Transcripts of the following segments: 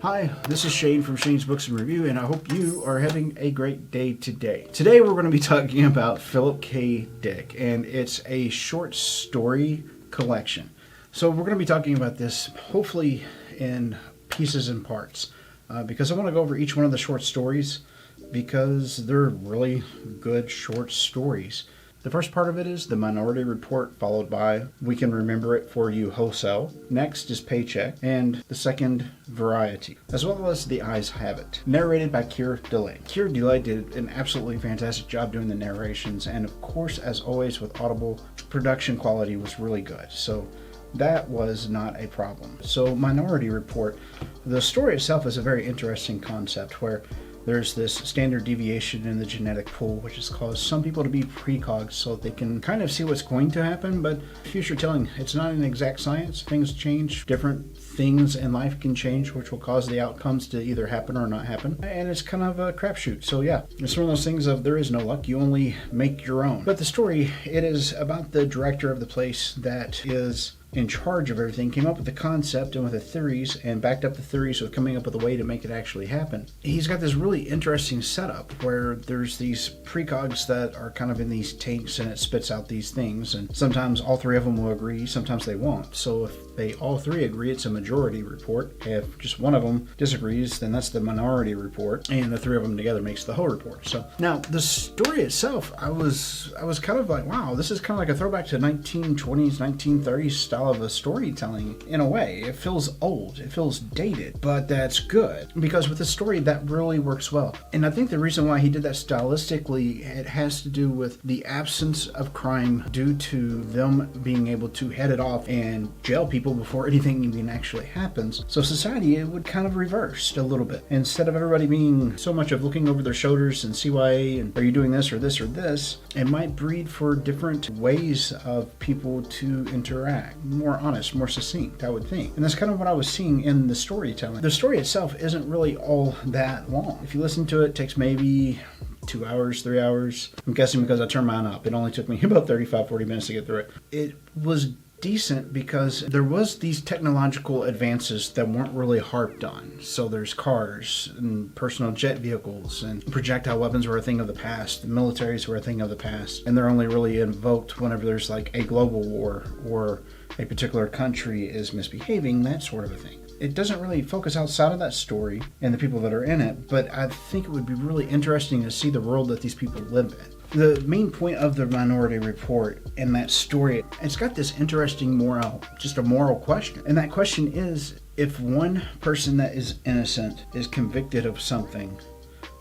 Hi, this is Shane from Shane's Books and Review, and I hope you are having a great day today. Today we're going to be talking about Philip K. Dick, and it's a short story collection. So we're going to be talking about this hopefully in pieces and parts, because I want to go over each one of the short stories because they're really good short stories. The first part of it is The Minority Report, followed by We Can Remember It For You Wholesale. Next is Paycheck, and the second, Variety, as well as The Eyes Have It. Narrated by Keir Delay. Keir Delay did an absolutely fantastic job doing the narrations, and of course, as always with Audible, production quality was really good. So that was not a problem. So Minority Report, the story itself is a very interesting concept where there's this standard deviation in the genetic pool, which has caused some people to be precogs so they can kind of see what's going to happen, but future telling, it's not an exact science. Things change. Different things in life can change, which will cause the outcomes to either happen or not happen. And it's kind of a crapshoot. So yeah, it's one of those things of there is no luck. You only make your own. But the story, it is about the director of the place that is in charge of everything, came up with the concept and with the theories and backed up the theories with coming up with a way to make it actually happen. He's got this really interesting setup where there's these precogs that are kind of in these tanks and it spits out these things, and sometimes all three of them will agree, sometimes they won't. So if they all three agree, it's a majority report. If just one of them disagrees, then that's the minority report, and the three of them together makes the whole report. So now the story itself, I was kind of like, wow, this is kind of like a throwback to 1920s, 1930s style of a storytelling. In a way, it feels old, it feels dated, but that's good because with the story that really works well. And I think the reason why he did that stylistically, it has to do with the absence of crime due to them being able to head it off and jail people before anything even actually happens. So society, it would kind of reverse a little bit. Instead of everybody being so much of looking over their shoulders and CYA and are you doing this or this or this, it might breed for different ways of people to interact. More honest, more succinct, I would think. And that's kind of what I was seeing in the storytelling. The story itself isn't really all that long. If you listen to it, it takes maybe 2 hours, 3 hours. I'm guessing because I turned mine up. It only took me about 35-40 minutes to get through it. It was decent because there was these technological advances that weren't really harped on. So there's cars and personal jet vehicles and projectile weapons were a thing of the past. The militaries were a thing of the past. And they're only really invoked whenever there's like a global war or a particular country is misbehaving, that sort of a thing. It doesn't really focus outside of that story and the people that are in it, but I think it would be really interesting to see the world that these people live in. The main point of the Minority Report in that story, it's got this interesting just a moral question. And that question is, if one person that is innocent is convicted of something,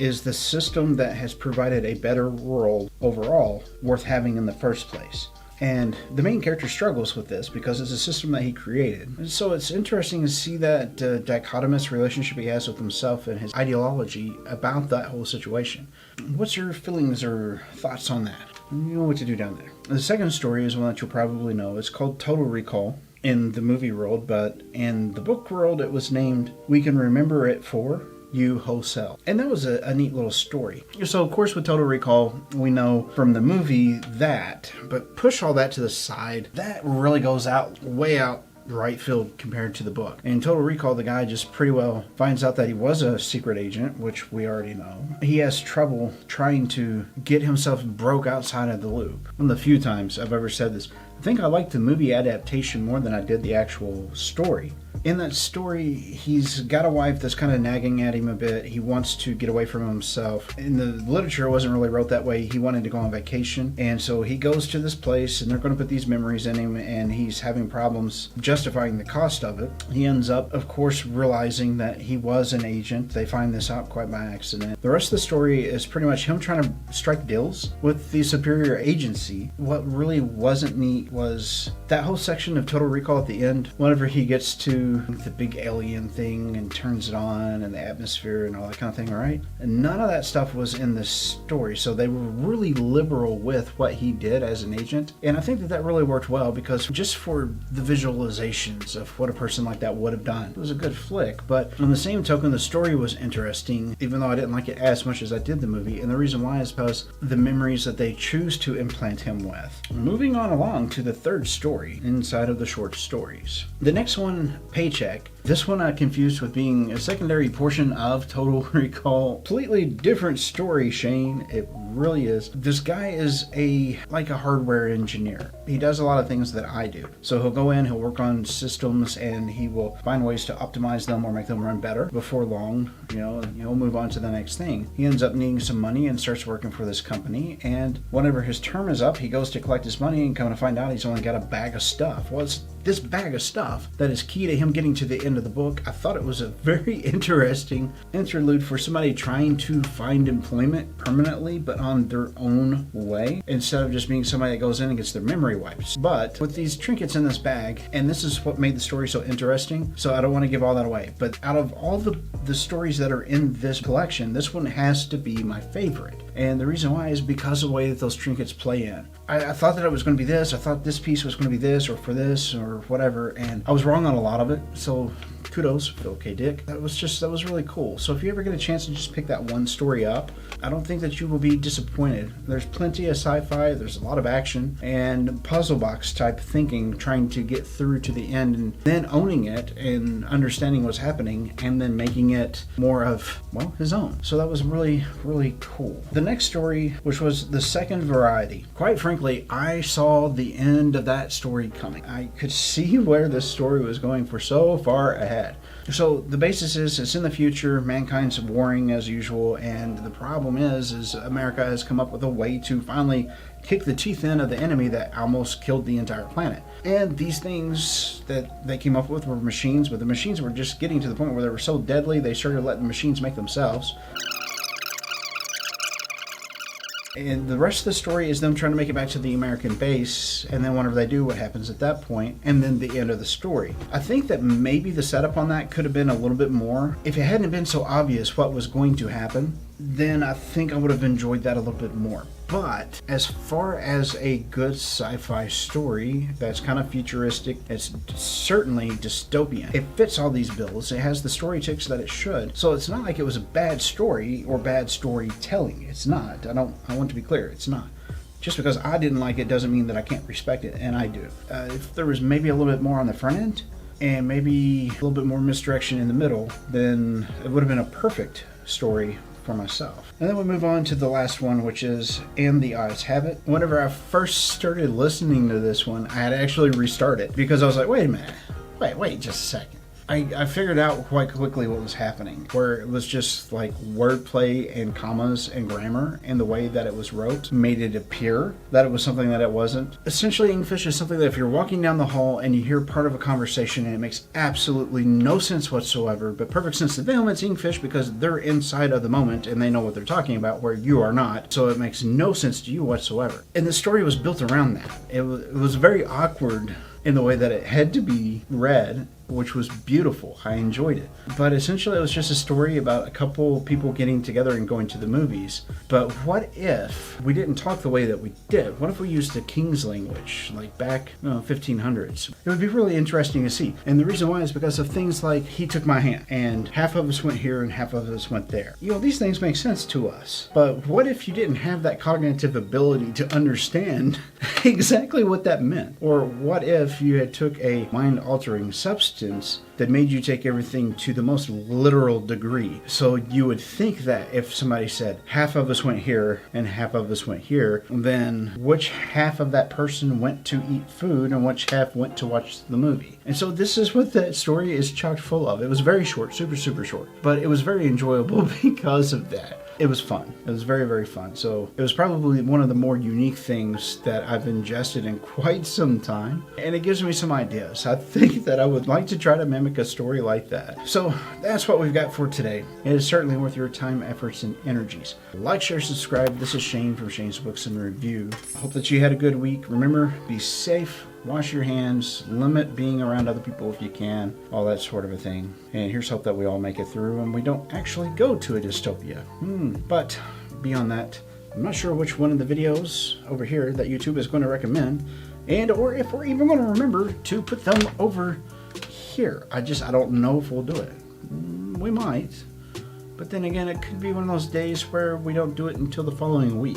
is the system that has provided a better world overall worth having in the first place? And the main character struggles with this because it's a system that he created. And so it's interesting to see that dichotomous relationship he has with himself and his ideology about that whole situation. What's your feelings or thoughts on that? You know what to do down there. The second story is one that you'll probably know. It's called Total Recall in the movie world, but in the book world it was named We Can Remember It For You Wholesale. And that was a neat little story. So of course with Total Recall, we know from the movie that, but push all that to the side, that really goes way out right field compared to the book. In Total Recall, the guy just pretty well finds out that he was a secret agent, which we already know. He has trouble trying to get himself broke outside of the loop. One of the few times I've ever said this. I think I liked the movie adaptation more than I did the actual story. In that story, he's got a wife that's kind of nagging at him a bit. He wants to get away from himself. In the literature, it wasn't really wrote that way. He wanted to go on vacation. And so he goes to this place, and they're going to put these memories in him, and he's having problems justifying the cost of it. He ends up, of course, realizing that he was an agent. They find this out quite by accident. The rest of the story is pretty much him trying to strike deals with the superior agency. What really wasn't neat was that whole section of Total Recall at the end, whenever he gets to the big alien thing and turns it on and the atmosphere and all that kind of thing, right? And none of that stuff was in the story, so they were really liberal with what he did as an agent. And I think that really worked well because just for the visualizations of what a person like that would have done, it was a good flick. But on the same token, the story was interesting, even though I didn't like it as much as I did the movie. And the reason why is because the memories that they choose to implant him with. Moving on along to the third story inside of the short stories. The next one Paycheck. This one I confused with being a secondary portion of Total Recall. Completely different story, Shane. It really is. This guy is like a hardware engineer. He does a lot of things that I do. So he'll go in, he'll work on systems, and he will find ways to optimize them or make them run better. Before long, he'll move on to the next thing. He ends up needing some money and starts working for this company. And whenever his term is up, he goes to collect his money and come to find out he's only got a bag of stuff. Well, it's this bag of stuff that is key to him getting to the end of the book. I thought it was a very interesting interlude for somebody trying to find employment permanently, but on their own way, instead of just being somebody that goes in and gets their memory wiped. But with these trinkets in this bag, and this is what made the story so interesting, so I don't want to give all that away, but out of all the stories that are in this collection, this one has to be my favorite. And the reason why is because of the way that those trinkets play in. I thought that it was going to be this, I thought this piece was going to be this, or for this, or whatever, and I was wrong on a lot of it, so kudos, Philip K. Dick. That was really cool. So if you ever get a chance to just pick that one story up, I don't think that you will be disappointed. There's plenty of sci-fi, there's a lot of action, and puzzle box type thinking, trying to get through to the end, and then owning it, and understanding what's happening, and then making it more of, well, his own. So that was really, really cool. The next story, which was the second variety, quite frankly, I saw the end of that story coming. I could see where this story was going for so far ahead. So the basis is it's in the future, mankind's warring as usual, and the problem is America has come up with a way to finally kick the teeth in of the enemy that almost killed the entire planet. And these things that they came up with were machines, but the machines were just getting to the point where they were so deadly they started letting the machines make themselves. And the rest of the story is them trying to make it back to the American base, and then whenever they do, what happens at that point, and then the end of the story. I think that maybe the setup on that could have been a little bit more. If it hadn't been so obvious what was going to happen, then I think I would have enjoyed that a little bit more. But as far as a good sci-fi story that's kind of futuristic, it's certainly dystopian. It fits all these bills. It has the story ticks that it should. So it's not like it was a bad story or bad storytelling. It's not. I want to be clear. It's not. Just because I didn't like it doesn't mean that I can't respect it, and I do. If there was maybe a little bit more on the front end and maybe a little bit more misdirection in the middle, then it would have been a perfect story for myself. And then we move on to the last one, which is And the Eyes Have It. Whenever I first started listening to this one, I had to actually restart it because I was like, wait a minute, wait just a second. I figured out quite quickly what was happening, where it was just like wordplay and commas and grammar, and the way that it was wrote made it appear that it was something that it wasn't. Essentially, English is something that if you're walking down the hall and you hear part of a conversation and it makes absolutely no sense whatsoever, but perfect sense to them, it's English because they're inside of the moment and they know what they're talking about, where you are not, so it makes no sense to you whatsoever. And the story was built around that. It was very awkward in the way that it had to be read, which was beautiful. I enjoyed it. But essentially it was just a story about a couple people getting together and going to the movies. But what if we didn't talk the way that we did? What if we used the King's language, like back 1500s? It would be really interesting to see. And the reason why is because of things like he took my hand and half of us went here and half of us went there. These things make sense to us. But what if you didn't have that cognitive ability to understand exactly what that meant? Or what if you had took a mind-altering substance that made you take everything to the most literal degree? So you would think that if somebody said half of us went here and half of us went here, then which half of that person went to eat food and which half went to watch the movie? And so this is what that story is chock full of. It was very short, super short, but it was very enjoyable because of that. It was fun. It was very, very fun. So it was probably one of the more unique things that I've ingested in quite some time. And it gives me some ideas. I think that I would like to try to mimic a story like that. So that's what we've got for today. It is certainly worth your time, efforts, and energies. Like, share, subscribe. This is Shane from Shane's Books and Review. I hope that you had a good week. Remember, be safe. Wash your hands, limit being around other people if you can, all that sort of a thing. And here's hope that we all make it through and we don't actually go to a dystopia. But beyond that, I'm not sure which one of the videos over here that YouTube is going to recommend, and or if we're even going to remember to put them over here. I don't know if we'll do it. We might. But then again, it could be one of those days where we don't do it until the following week.